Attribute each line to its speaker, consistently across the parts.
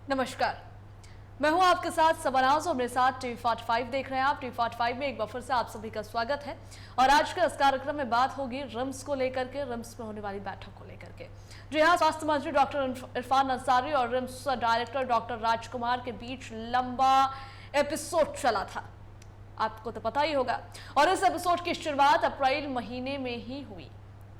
Speaker 1: नमस्कार, मैं हूं आपके साथ सबनाज और मेरे साथ टीवी 45 देख रहे हैं आप। टीवी 45 में एक बार फिर से आप सभी का स्वागत है और आज के इस कार्यक्रम में बात होगी रिम्स को लेकर के, रिम्स में होने वाली बैठक को लेकर के। जी हाँ, स्वास्थ्य मंत्री डॉक्टर इरफान अंसारी और रिम्स डायरेक्टर डॉक्टर राजकुमार के बीच लंबा एपिसोड चला था, आपको तो पता ही होगा। और इस एपिसोड की शुरुआत अप्रैल महीने में ही हुई,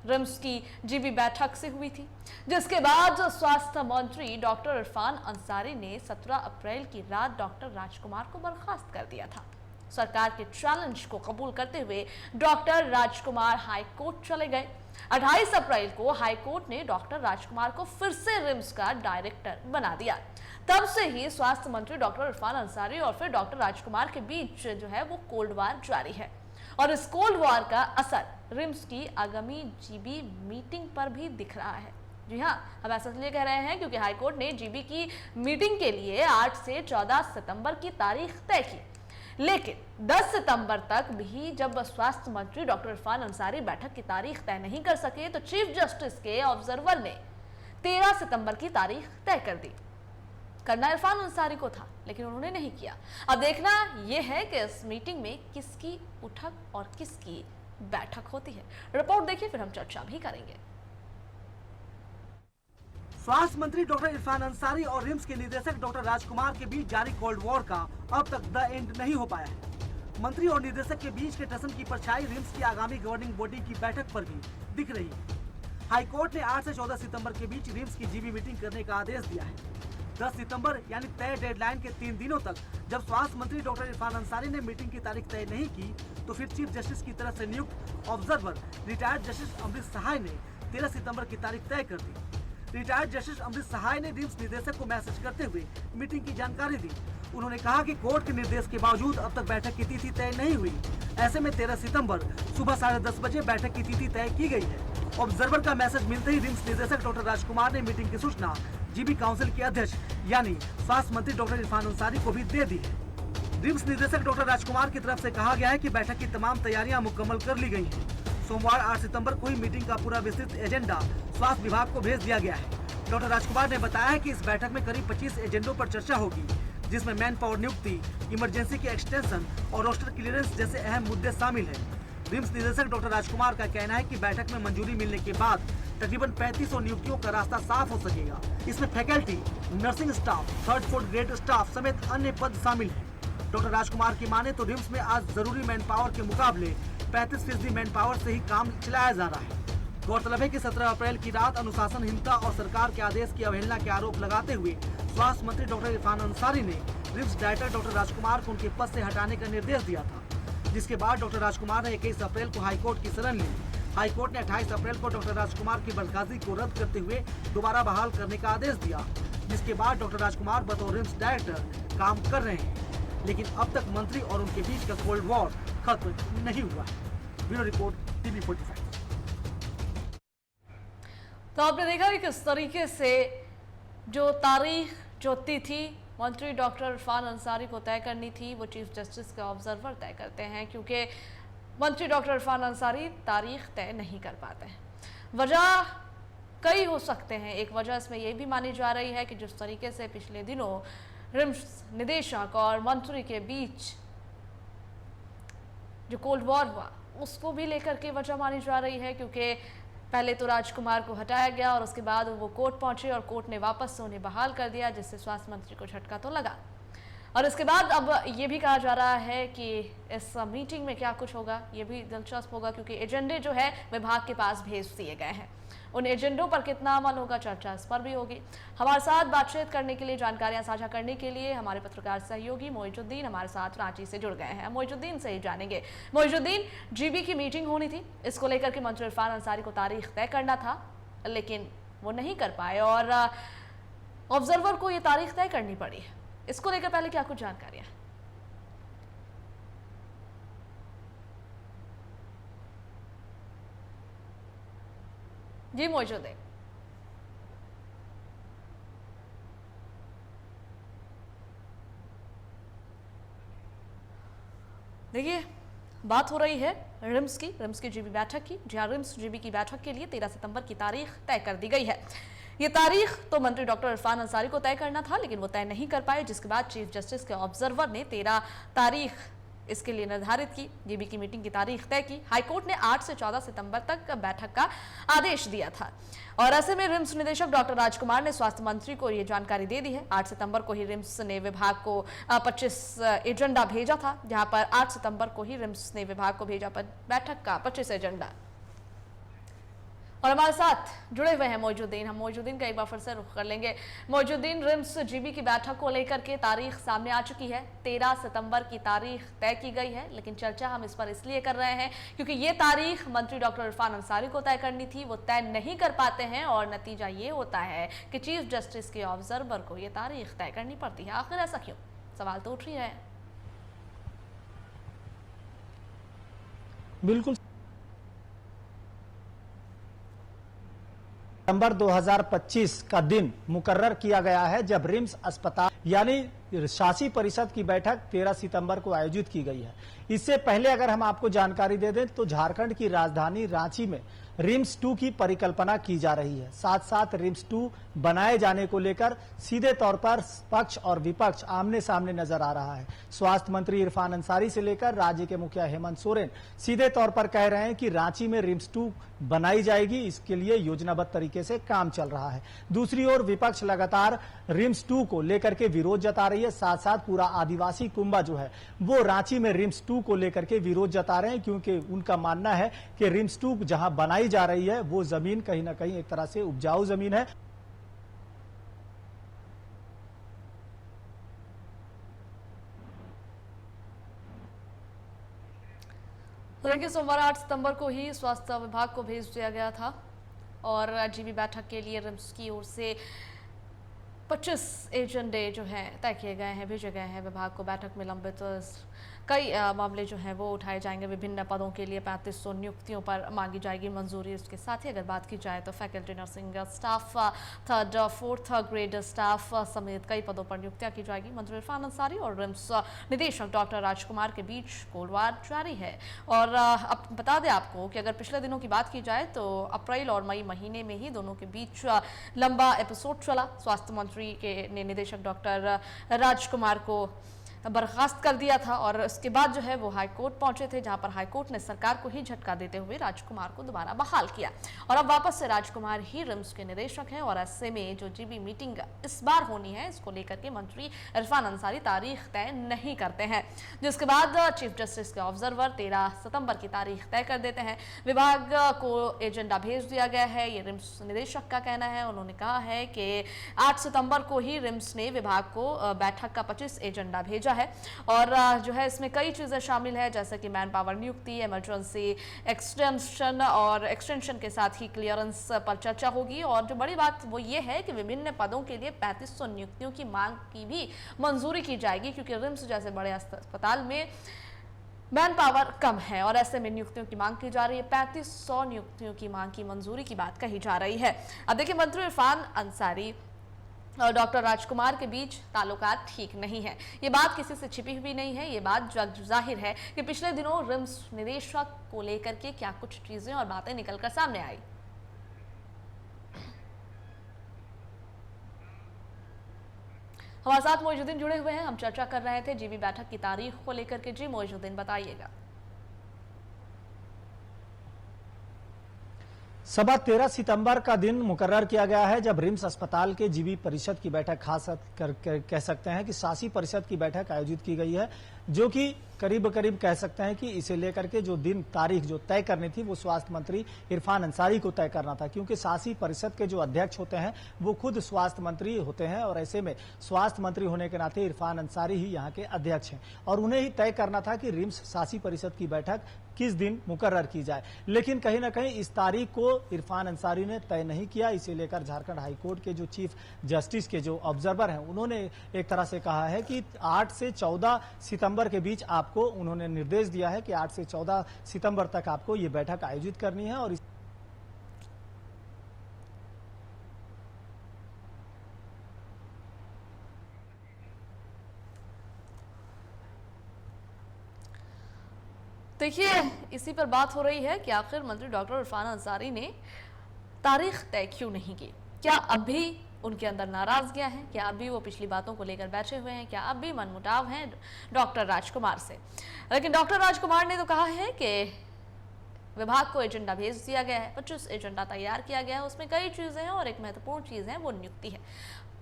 Speaker 1: रिम्स की जीबी बैठक से हुई थी, जिसके बाद स्वास्थ्य मंत्री डॉक्टर इरफान अंसारी ने 17 अप्रैल की रात डॉक्टर राजकुमार को बर्खास्त कर दिया था। सरकार के चैलेंज को कबूल करते हुए डॉक्टर राजकुमार हाईकोर्ट चले गए। 28 अप्रैल को हाईकोर्ट ने डॉक्टर राजकुमार को फिर से रिम्स का डायरेक्टर बना दिया। तब से ही स्वास्थ्य मंत्री डॉक्टर इरफान अंसारी और फिर डॉक्टर राजकुमार के बीच जो है वो कोल्ड वार जारी है और इस कोल्ड वार का असर रिम्स की आगामी जीबी मीटिंग पर भी दिख रहा है। जी हाँ, हम ऐसा इसलिए कह रहे हैं क्योंकि हाईकोर्ट ने जीबी की मीटिंग के लिए 8 से 14 सितंबर की तारीख तय की, लेकिन 10 सितंबर तक भी जब स्वास्थ्य मंत्री डॉक्टर इरफान अंसारी बैठक की तारीख तय नहीं कर सके तो चीफ जस्टिस के ऑब्जर्वर ने 13 सितंबर की तारीख तय कर दी। करना इरफान अंसारी को था, लेकिन उन्होंने नहीं किया। अब देखना यह है कि इस मीटिंग में किसकी उठक और किसकी बैठक होती है। रिपोर्ट देखिए, फिर हम चर्चा भी करेंगे।
Speaker 2: स्वास्थ्य मंत्री डॉक्टर इरफान अंसारी और रिम्स के निदेशक डॉक्टर राजकुमार के बीच जारी कोल्ड वॉर का अब तक द एंड नहीं हो पाया है। मंत्री और निदेशक के बीच के टसन की परछाई रिम्स की आगामी गवर्निंग बॉडी की बैठक पर भी दिख रही है। हाईकोर्ट ने 8 से 14 सितंबर के बीच रिम्स की जीबी मीटिंग करने का आदेश दिया है। 10 सितंबर यानी तय डेडलाइन के 3 दिनों तक जब स्वास्थ्य मंत्री डॉक्टर इरफान अंसारी ने मीटिंग की तारीख तय नहीं की तो फिर चीफ जस्टिस की तरफ से नियुक्त ऑब्जर्वर रिटायर्ड जस्टिस अमृत सहाय ने 13 सितंबर की तारीख तय कर दी। रिटायर्ड जस्टिस अमृत सहाय ने रिम्स निदेशक को मैसेज करते हुए मीटिंग की जानकारी दी। उन्होंने कहा कि कोर्ट के निर्देश के बावजूद अब तक बैठक की तिथि तय नहीं हुई। ऐसे में 13 सितंबर सुबह 10:30 बजे बैठक की तिथि तय की गई है। ऑब्जर्वर का मैसेज मिलते ही रिम्स निदेशक डॉक्टर राजकुमार ने मीटिंग की सूचना जीबी काउंसिल के अध्यक्ष यानी स्वास्थ्य मंत्री डॉक्टर इरफान अंसारी को भी दे दी है। रिम्स निदेशक डॉक्टर राजकुमार की तरफ से कहा गया है कि बैठक की तमाम तैयारियां मुकम्मल कर ली गई हैं। सोमवार 8 सितंबर को ही मीटिंग का पूरा विस्तृत एजेंडा स्वास्थ्य विभाग को भेज दिया गया है। डॉक्टर राजकुमार ने बताया है कि इस बैठक में करीब 25 एजेंडों पर चर्चा होगी, जिसमें मैन पावर नियुक्ति, इमरजेंसी के एक्सटेंशन और रोस्टर क्लियरेंस जैसे अहम मुद्दे शामिल हैं। रिम्स निदेशक डॉक्टर राजकुमार का कहना है कि बैठक में मंजूरी मिलने के बाद तकरीबन 3500 नियुक्तियों का रास्ता साफ हो सकेगा। इसमें faculty, nursing staff, 3rd 4th grade staff समेत अन्य पद शामिल हैं। डॉक्टर राजकुमार की माने तो रिम्स में आज जरूरी मैन पावर के मुकाबले 35% मैन पावर से ही काम चलाया जा रहा है। गौरतलब है कि 17 अप्रैल की रात अनुशासनहीनता और सरकार के आदेश की अवहेलना के आरोप लगाते हुए स्वास्थ्य मंत्री डॉक्टर इरफान अंसारी ने रिम्स डायरेक्टर डॉक्टर राजकुमार को उनके पद से हटाने का निर्देश दिया था, जिसके बाद डॉक्टर राजकुमार ने 21 अप्रैल को हाईकोर्ट की शरण ली। हाईकोर्ट ने 28 अप्रैल को डॉक्टर राजकुमार की बर्खास्तगी को रद्द करते हुए दोबारा बहाल करने का आदेश दिया, जिसके बाद डॉक्टर राजकुमार बतौर रिम्स डायरेक्टर काम कर रहे हैं। लेकिन अब तक मंत्री और उनके बीच का कोल्ड वॉर खत्म नहीं हुआ है। Bureau report TV 45।
Speaker 1: तो आपने देखा कि किस तरीके से जो तारीख, जो तिथि मंत्री डॉक्टर इरफान अंसारी को तय करनी थी वो चीफ जस्टिस के ऑब्जर्वर तय करते हैं, क्योंकि मंत्री डॉक्टर इरफान अंसारी तारीख तय नहीं कर पाते हैं। वजह कई हो सकते हैं। एक वजह इसमें यह भी मानी जा रही है कि जिस तरीके से पिछले दिनों रिम्स निदेशक और मंत्री के बीच जो कोल्ड वॉर हुआ उसको भी लेकर के वजह मानी जा रही है, क्योंकि पहले तो राजकुमार को हटाया गया और उसके बाद वो कोर्ट पहुंचे और कोर्ट ने वापस से उन्हें बहाल कर दिया, जिससे स्वास्थ्य मंत्री को झटका तो लगा। और इसके बाद अब ये भी कहा जा रहा है कि इस मीटिंग में क्या कुछ होगा ये भी दिलचस्प होगा, क्योंकि एजेंडे जो है विभाग के पास भेज दिए गए हैं। उन एजेंडों पर कितना अमल होगा, चर्चा इस पर भी होगी। हमारे साथ बातचीत करने के लिए, जानकारियां साझा करने के लिए हमारे पत्रकार सहयोगी मोइजुद्दीन हमारे साथ रांची से जुड़ गए हैं। मोइजुद्दीन से ही जानेंगे। मोइजुद्दीन, जीबी की मीटिंग होनी थी, इसको लेकर के मंत्री इरफान अंसारी को तारीख तय करना था, लेकिन वो नहीं कर पाए और ऑब्जर्वर को ये तारीख तय करनी पड़ी। इसको लेकर पहले क्या कुछ जानकारियां? जी मौजूद है। देखिए, बात हो रही है रिम्स की जीबी बैठक की। जहां रिम्स जीबी की बैठक के लिए 13 सितंबर की तारीख तय कर दी गई है। ये तारीख तो मंत्री डॉक्टर इरफान अंसारी को तय करना था, लेकिन वो तय नहीं कर पाए, जिसके बाद चीफ जस्टिस के ऑब्जर्वर ने 13 तारीख इसके लिए निर्धारित की। जीबी की मीटिंग की तारीख तय की। हाईकोर्ट ने 8 से 14 सितंबर तक बैठक का आदेश दिया था और ऐसे में रिम्स निदेशक डॉक्टर राजकुमार ने स्वास्थ्य मंत्री को ये जानकारी दे दी है। 8 सितंबर को ही रिम्स ने विभाग को 25 एजेंडा भेजा था, जहां पर 8 सितंबर को ही रिम्स ने विभाग को भेजा बैठक का 25 एजेंडा। और हमारे साथ जुड़े हुए हैं मौजूदीन। हम मौजूदीन का एक बार फिर से रुख कर लेंगे। मौजूदीन, रिम्स जीबी की बैठक को लेकर के तारीख सामने आ चुकी है। 13 सितंबर की तारीख तय की गई है, लेकिन चर्चा हम इस पर इसलिए कर रहे हैं क्योंकि ये तारीख मंत्री डॉक्टर इरफान अंसारी को तय करनी थी, वो तय नहीं कर पाते हैं और नतीजा ये होता है कि चीफ जस्टिस के ऑब्जर्वर को ये तारीख तय करनी पड़ती है। आखिर ऐसा क्यों? सवाल तो उठ ही रहे हैं।
Speaker 3: बिल्कुल, सितंबर 2025 का दिन मुकर्रर किया गया है जब रिम्स अस्पताल यानी शासी परिषद की बैठक 13 सितंबर को आयोजित की गई है। इससे पहले अगर हम आपको जानकारी दे दें तो झारखंड की राजधानी रांची में रिम्स 2 की परिकल्पना की जा रही है। साथ साथ रिम्स 2 बनाए जाने को लेकर सीधे तौर पर पक्ष और विपक्ष आमने सामने नजर आ रहा है। स्वास्थ्य मंत्री इरफान अंसारी से लेकर राज्य के मुखिया हेमंत सोरेन सीधे तौर पर कह रहे हैं कि रांची में रिम्स 2 बनाई जाएगी, इसके लिए योजनाबद्ध तरीके से काम चल रहा है। दूसरी ओर विपक्ष लगातार रिम्स 2 को लेकर के विरोध जता रही है। साथ साथ पूरा आदिवासी कुंबा जो है वो रांची में रिम्स 2 को लेकर के विरोध जता रहे हैं, क्योंकि उनका मानना है कि रिम्स 2 जहां बनाई जा रही है वो जमीन कहीं ना कहीं एक तरह से उपजाऊ जमीन है।
Speaker 1: देखिए, सोमवार 8 सितंबर को ही स्वास्थ्य विभाग को भेज दिया गया था और जीबी बैठक के लिए रिम्स की ओर से 25 एजेंडे जो हैं तय किए गए हैं, भेजे गए हैं विभाग को। बैठक में लंबित कई मामले जो हैं वो उठाए जाएंगे। विभिन्न पदों के लिए 3500 नियुक्तियों पर मांगी जाएगी मंजूरी। इसके साथ ही अगर बात की जाए तो faculty, nursing staff, 3rd, 4th grade staff समेत कई पदों पर नियुक्तियां की जाएगी। मंत्री इरफान अंसारी और रिम्स निदेशक डॉक्टर राजकुमार के बीच गोलवार जारी है। और अब बता दें आपको कि अगर पिछले दिनों की बात की जाए तो अप्रैल और मई महीने में ही दोनों के बीच लंबा एपिसोड चला। स्वास्थ्य मंत्री के ने निदेशक डॉक्टर राजकुमार को बर्खास्त कर दिया था और उसके बाद जो है वो हाईकोर्ट पहुंचे थे, जहां पर हाईकोर्ट ने सरकार को ही झटका देते हुए राजकुमार को दोबारा बहाल किया और अब वापस से राजकुमार ही रिम्स के निदेशक हैं। और ऐसे में जो जीबी मीटिंग इस बार होनी है, इसको लेकर के मंत्री इरफान अंसारी तारीख तय नहीं करते हैं, जिसके बाद चीफ जस्टिस के ऑब्जर्वर 13 सितंबर की तारीख तय कर देते हैं। विभाग को एजेंडा भेज दिया गया है, ये रिम्स निदेशक का कहना है। उन्होंने कहा है कि 8 सितंबर को ही रिम्स ने विभाग को बैठक का 25 एजेंडा भेजा है और जो है इसमें कई चीजें शामिल है, जैसे कि मैन पावर नियुक्ति, इमरजेंसी एक्सटेंशन और एक्सटेंशन के साथ ही क्लियरेंस पर चर्चा होगी। और जो बड़ी बात वो ये है कि विभिन्न पदों के लिए 3500 नियुक्तियों की मांग की भी मंजूरी की जाएगी, क्योंकि रिम्स जैसे बड़े अस्पताल में मैन पावर कम है और ऐसे में नियुक्तियों की मांग की जा रही है। 3500 नियुक्तियों की मांग की मंजूरी की बात कही जा रही है। अब देखिए, मंत्री इरफान अंसारी और डॉक्टर राजकुमार के बीच ताल्लुकात ठीक नहीं है, ये बात किसी से छिपी हुई नहीं है। ये बात जाहिर है कि पिछले दिनों रिम्स निदेशक को लेकर के क्या कुछ चीजें और बातें निकलकर सामने आई। हमारे साथ मौजूदीन जुड़े हुए हैं, हम चर्चा कर रहे थे जीबी बैठक की तारीख को लेकर के। जी मौजूदीन, बताइएगा।
Speaker 3: सभा 13 सितंबर का दिन मुकर्रर किया गया है जब रिम्स अस्पताल के जीबी परिषद की बैठक खास कह सकते हैं कि शासी परिषद की बैठक आयोजित की गई है, जो कि करीब करीब कह सकते हैं कि इसे लेकर के जो दिन तारीख जो तय करनी थी वो स्वास्थ्य मंत्री इरफान अंसारी को तय करना था, क्योंकि शासी परिषद के जो अध्यक्ष होते हैं वो खुद स्वास्थ्य मंत्री होते हैं और ऐसे में स्वास्थ्य मंत्री होने के नाते इरफान अंसारी ही यहाँ के अध्यक्ष हैं और उन्हें ही तय करना था कि रिम्स शासी परिषद की बैठक किस दिन मुकर्रर की जाए। लेकिन कहीं ना कहीं इस तारीख को इरफान अंसारी ने तय नहीं किया। इसे लेकर झारखंड हाईकोर्ट के जो चीफ जस्टिस के जो ऑब्जर्वर हैं उन्होंने एक तरह से कहा है कि 8 से 14 सितंबर के बीच आपको उन्होंने निर्देश दिया है कि 8 से 14 सितंबर तक आपको ये बैठक आयोजित करनी है। और
Speaker 1: देखिए, इसी पर बात हो रही है कि आखिर मंत्री डॉक्टर इरफान अंसारी ने तारीख तय क्यों नहीं की। क्या अब भी उनके अंदर नाराजगियां हैं? क्या अब भी वो पिछली बातों को लेकर बैठे हुए हैं? क्या अब भी मनमुटाव हैं डॉक्टर राजकुमार से? लेकिन डॉक्टर राजकुमार ने तो कहा है कि विभाग को एजेंडा भेज दिया गया है, 25 एजेंडा तैयार किया गया है, उसमें कई चीजें हैं और एक महत्वपूर्ण चीज है वो नियुक्ति है।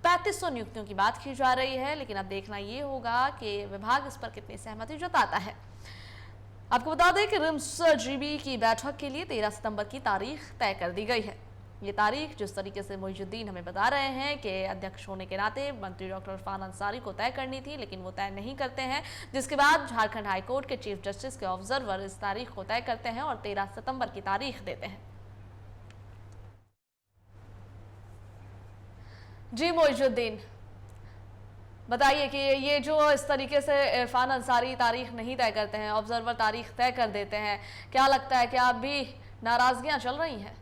Speaker 1: 3500 नियुक्तियों की बात की जा रही है, लेकिन अब देखना ये होगा कि विभाग इस पर कितनी सहमति जताता है। आपको बता दें कि रिम्स जीबी की बैठक के लिए 13 सितंबर की तारीख तय कर दी गई है। ये तारीख जिस तरीके से मोइजुद्दीन हमें बता रहे हैं कि अध्यक्ष होने के नाते मंत्री डॉक्टर इरफान अंसारी को तय करनी थी, लेकिन वो तय नहीं करते हैं, जिसके बाद झारखंड हाईकोर्ट के चीफ जस्टिस के ऑब्जर्वर इस तारीख को तय करते हैं और 13 सितंबर की तारीख देते हैं। जी मोइजुद्दीन, बताइए कि ये जो इस तरीके से इरफान अंसारी तारीख नहीं तय करते हैं, ऑब्जर्वर तारीख तय कर देते हैं, क्या लगता है कि अब भी नाराजगियां चल रही हैं?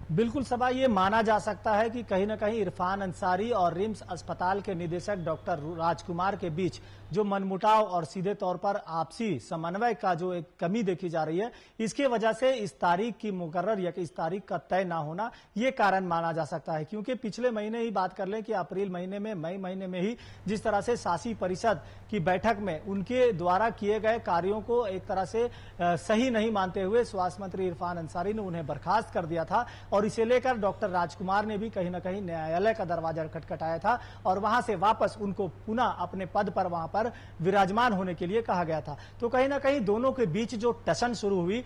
Speaker 3: बिल्कुल सबा, ये माना जा सकता है कि कहीं ना कहीं इरफान अंसारी और रिम्स अस्पताल के निदेशक डॉक्टर राजकुमार के बीच जो मनमुटाव और सीधे तौर पर आपसी समन्वय का जो एक कमी देखी जा रही है, इसके वजह से इस तारीख की मुकर्रर या कि इस तारीख का तय ना होना ये कारण माना जा सकता है। क्योंकि पिछले महीने ही बात कर लें कि अप्रैल महीने में, मई महीने में ही जिस तरह से शासी परिषद की बैठक में उनके द्वारा किए गए कार्यों को एक तरह से सही नहीं मानते हुए स्वास्थ्य मंत्री इरफान अंसारी ने उन्हें बर्खास्त कर दिया था और इसे लेकर डॉक्टर राजकुमार ने भी कहीं ना कहीं न्यायालय का दरवाजा खटखटाया था और वहां से वापस उनको पुनः अपने पद पर वहां पर विराजमान होने के लिए कहा गया था। तो कहीं ना कहीं दोनों के बीच जो टसन शुरू हुई,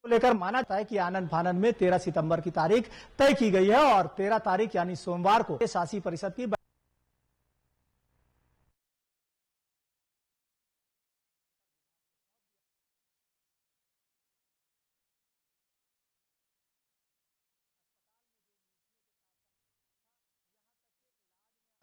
Speaker 3: को लेकर माना जाता है कि आनंद फानंद में 13 सितंबर की तारीख तय की गई है और 13 तारीख यानी सोमवार को शासी परिषद की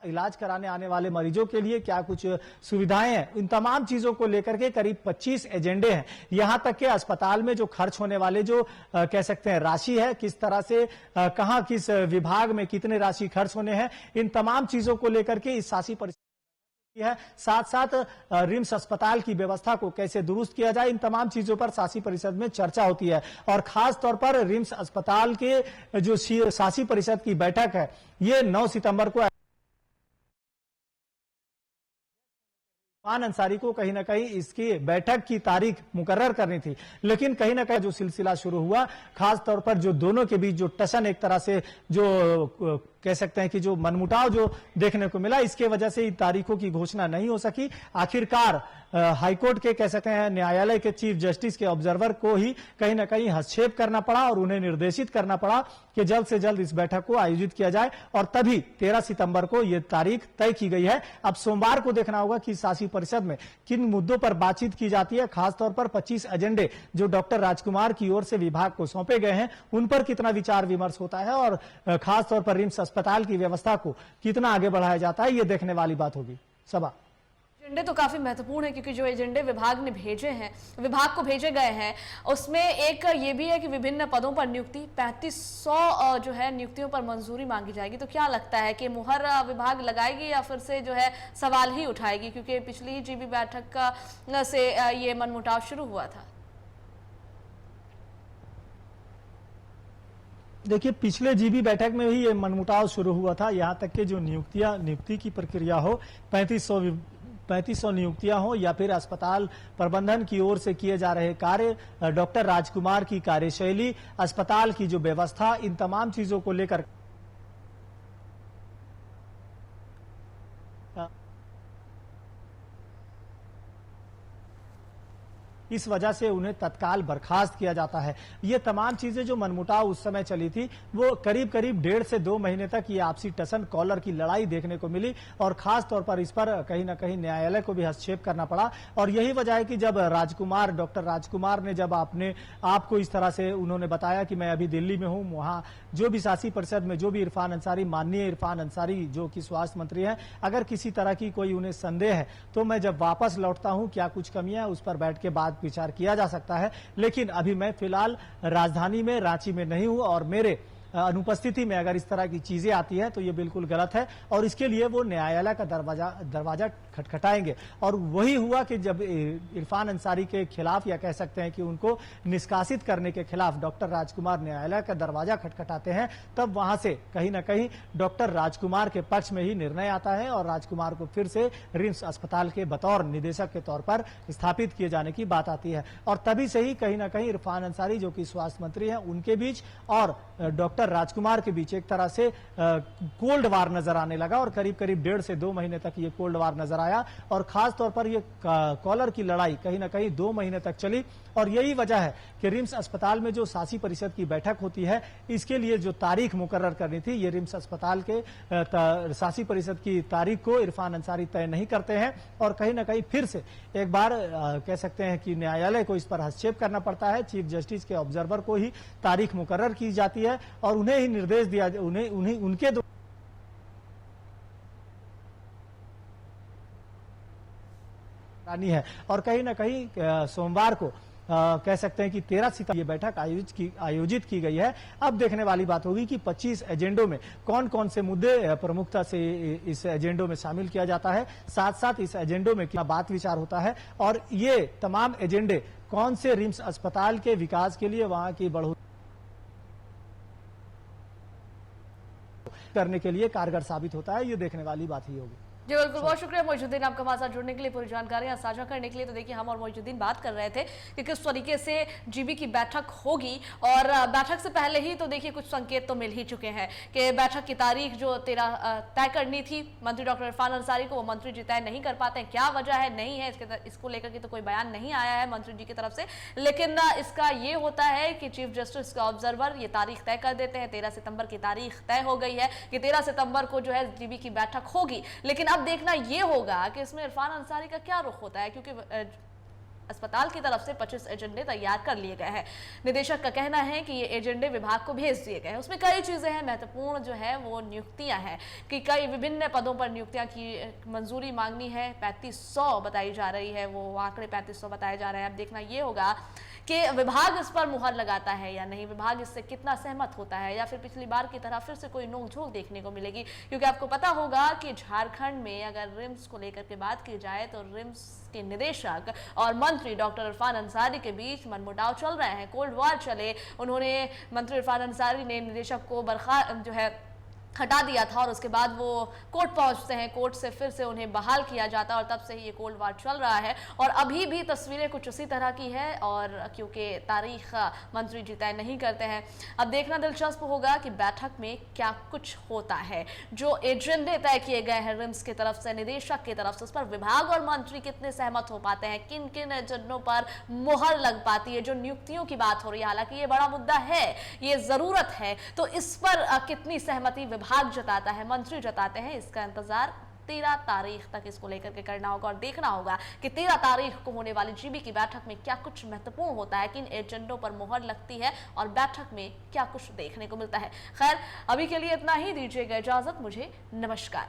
Speaker 3: इलाज कराने आने वाले मरीजों के लिए क्या कुछ सुविधाएं हैं, इन तमाम चीजों को लेकर के करीब 25 एजेंडे हैं। यहां तक कि अस्पताल में जो खर्च होने वाले जो कह सकते हैं राशि है, किस तरह से कहां किस विभाग में कितने राशि खर्च होने हैं, इन तमाम चीजों को लेकर के इस शासी परिषद है। साथ साथ रिम्स अस्पताल की व्यवस्था को कैसे दुरुस्त किया जाए, इन तमाम चीजों पर शासी परिषद में चर्चा होती है। और खास तौर पर रिम्स अस्पताल के जो शासी परिषद की बैठक है, ये 9 सितंबर को इरफान अंसारी को कहीं ना कहीं इसकी बैठक की तारीख मुकर्रर करनी थी, लेकिन कहीं ना कहीं जो सिलसिला शुरू हुआ, खास तौर पर जो दोनों के बीच जो टसन एक तरह से जो कह सकते हैं कि जो मनमुटाव जो देखने को मिला, इसके वजह से इन तारीखों की घोषणा नहीं हो सकी। आखिरकार हाईकोर्ट के कह सकते हैं न्यायालय के चीफ जस्टिस के ऑब्जर्वर को ही कहीं ना कहीं हस्तक्षेप करना पड़ा और उन्हें निर्देशित करना पड़ा कि जल्द से जल्द इस बैठक को आयोजित किया जाए और तभी 13 सितंबर को यह तारीख तय की गई है। अब सोमवार को देखना होगा कि शासी परिषद में किन मुद्दों पर बातचीत की जाती है, खासतौर पर 25 एजेंडे जो डॉक्टर राजकुमार की ओर से विभाग को सौंपे गए हैं, उन पर कितना विचार विमर्श होता है और खासतौर पर रिम्स अस्पताल की व्यवस्था को कितना आगे बढ़ाया जाता है, ये देखने वाली बात होगी। सभा
Speaker 1: एजेंडे तो काफी महत्वपूर्ण है, क्योंकि जो एजेंडे विभाग ने भेजे हैं, विभाग को भेजे गए हैं, उसमें एक ये भी है कि विभिन्न पदों पर नियुक्ति 3500 जो है नियुक्तियों पर मंजूरी मांगी जाएगी। तो क्या लगता है कि मुहर विभाग लगाएगी या फिर से जो है सवाल ही उठाएगी, क्योंकि पिछली जीबी बैठक का से ये मनमुटाव शुरू हुआ था?
Speaker 3: देखिए, पिछले जीबी बैठक में ही ये मनमुटाव शुरू हुआ था। यहां तक कि जो नियुक्ति की प्रक्रिया हो, 3500 नियुक्तियां हो या फिर अस्पताल प्रबंधन की ओर से किए जा रहे कार्य, डॉक्टर राजकुमार की कार्यशैली, अस्पताल की जो व्यवस्था, इन तमाम चीजों को लेकर इस वजह से उन्हें तत्काल बर्खास्त किया जाता है। ये तमाम चीजें जो मनमुटाव उस समय चली थी वो करीब करीब 1.5 से 2 महीने तक ये आपसी टसन कॉलर की लड़ाई देखने को मिली और खास तौर पर इस पर कहीं ना कहीं न्यायालय को भी हस्तक्षेप करना पड़ा। और यही वजह है कि जब डॉक्टर राजकुमार ने जब अपने आपको इस तरह से उन्होंने बताया कि मैं अभी दिल्ली में हूं, वहां जो भी शासी परिषद में जो भी इरफान अंसारी, माननीय इरफान अंसारी जो कि स्वास्थ्य मंत्री हैं, अगर किसी तरह की कोई उन्हें संदेह है तो मैं जब वापस लौटता हूं क्या कुछ कमियां है उस पर बैठ के बाद विचार किया जा सकता है। लेकिन अभी मैं फिलहाल राजधानी में रांची में नहीं हूं और मेरे अनुपस्थिति में अगर इस तरह की चीजें आती हैं तो ये बिल्कुल गलत है और इसके लिए वो न्यायालय का दरवाजा खटखटाएंगे। और वही हुआ कि जब इरफान अंसारी के खिलाफ या कह सकते हैं कि उनको निष्कासित करने के खिलाफ डॉक्टर राजकुमार न्यायालय का दरवाजा खटखटाते हैं, तब वहां से कहीं ना कहीं डॉक्टर राजकुमार के पक्ष में ही निर्णय आता है और राजकुमार को फिर से रिम्स अस्पताल के बतौर निदेशक के तौर पर स्थापित किए जाने की बात आती है। और तभी से ही कहीं ना कहीं इरफान अंसारी जो कि स्वास्थ्य मंत्री हैं उनके बीच और डॉक्टर राजकुमार के बीच एक तरह से कोल्ड वार नजर आने लगा और करीब करीब 1.5 से 2 महीने तक ये कोल्ड वार नजर आया और खास तौर पर ये कॉलर की लड़ाई कहीं ना कहीं 2 महीने तक चली। और यही वजह है कि रिम्स अस्पताल में जो शासी परिषद की बैठक होती है इसके लिए जो तारीख मुकर्रर करनी थी, ये रिम्स अस्पताल के शासी परिषद की तारीख को इरफान अंसारी तय नहीं करते हैं और कहीं ना कहीं फिर से एक बार कह सकते हैं कि न्यायालय को इस पर हस्तक्षेप करना पड़ता है। चीफ जस्टिस के ऑब्जर्वर को ही तारीख मुकर्रर की जाती है और उन्हें ही निर्देश दिया, उनके है। और कहीं ना कहीं सोमवार को कह सकते हैं कि 13 सितंबर ये बैठक आयोजित की गई है। अब देखने वाली बात होगी कि 25 एजेंडों में कौन कौन से मुद्दे प्रमुखता से इस एजेंडों में शामिल किया जाता है, साथ साथ इस एजेंडों में क्या बात विचार होता है और ये तमाम एजेंडे कौन से रिम्स अस्पताल के विकास के लिए, वहां की बढ़ोतरी करने के लिए कारगर साबित होता है, ये देखने वाली बात ही होगी।
Speaker 1: जी बिल्कुल, बहुत शुक्रिया मोइजुद्दीन आपका हमारे साथ जुड़ने के लिए, पूरी जानकारियां साझा करने के लिए। तो देखिए हम और मोइजुद्दीन बात कर रहे थे कि किस तरीके से जीबी की बैठक होगी और बैठक से पहले ही तो देखिए कुछ संकेत तो मिल ही चुके हैं कि बैठक की तारीख जो 13 तय करनी थी मंत्री डॉक्टर इरफान अंसारी को, वो मंत्री जी तय नहीं कर पाते हैं। क्या वजह है नहीं है इसको लेकर के तो कोई बयान नहीं आया है मंत्री जी की तरफ से, लेकिन इसका ये होता है कि चीफ जस्टिस का ऑब्जर्वर ये तारीख तय कर देते हैं। 13 सितंबर की तारीख तय हो गई है कि 13 सितंबर को जो है जीबी की बैठक होगी। लेकिन अब देखना यह होगा कि इसमें इरफान अंसारी का क्या रुख होता है, क्योंकि अस्पताल की तरफ से 25 एजेंडे तैयार कर लिए गए हैं। निदेशक का कहना है कि ये एजेंडे विभाग को भेज दिए गए हैं। उसमें कई चीजें हैं, महत्वपूर्ण जो है वो नियुक्तियां हैं कि कई विभिन्न पदों पर नियुक्तियां की मंजूरी मांगनी है। 3500 बताई जा रही है, वो आंकड़े 3500 बताए जा रहे हैं। अब देखना ये होगा कि विभाग इस पर मुहर लगाता है या नहीं, विभाग इससे कितना सहमत होता है, या फिर पिछली बार की तरह फिर से कोई नोकझोंक देखने को मिलेगी। क्योंकि आपको पता होगा कि झारखंड में अगर रिम्स को लेकर के बात की जाए तो रिम्स के निदेशक और मंत्री डॉक्टर इरफान अंसारी के बीच मनमुटाव चल रहे हैं, कोल्ड वार चले। उन्होंने मंत्री इरफान अंसारी ने निदेशक को जो है हटा दिया था और उसके बाद वो कोर्ट पहुंचते हैं, कोर्ट से फिर से उन्हें बहाल किया जाता है और तब से ही ये कोल्ड वार चल रहा है। और अभी भी तस्वीरें कुछ उसी तरह की है और क्योंकि तारीख मंत्री जी तय नहीं करते हैं, अब देखना दिलचस्प होगा कि बैठक में क्या कुछ होता है। जो एजेंडे तय किए गए हैं रिम्स की तरफ से, निदेशक की तरफ से, उस पर विभाग और मंत्री कितने सहमत हो पाते हैं, किन किन एजेंडों पर मुहर लग पाती है। जो नियुक्तियों की बात हो रही है, हालांकि ये बड़ा मुद्दा है, ये जरूरत है, तो इस पर कितनी सहमति विभाग जताता है, मंत्री जताते हैं, इसका इंतजार 13 तारीख तक इसको लेकर के करना होगा और देखना होगा कि 13 तारीख को होने वाली जीबी की बैठक में क्या कुछ महत्वपूर्ण होता है, किन एजेंडों पर मुहर लगती है और बैठक में क्या कुछ देखने को मिलता है। खैर अभी के लिए इतना ही, दीजिएगा इजाजत, मुझे नमस्कार।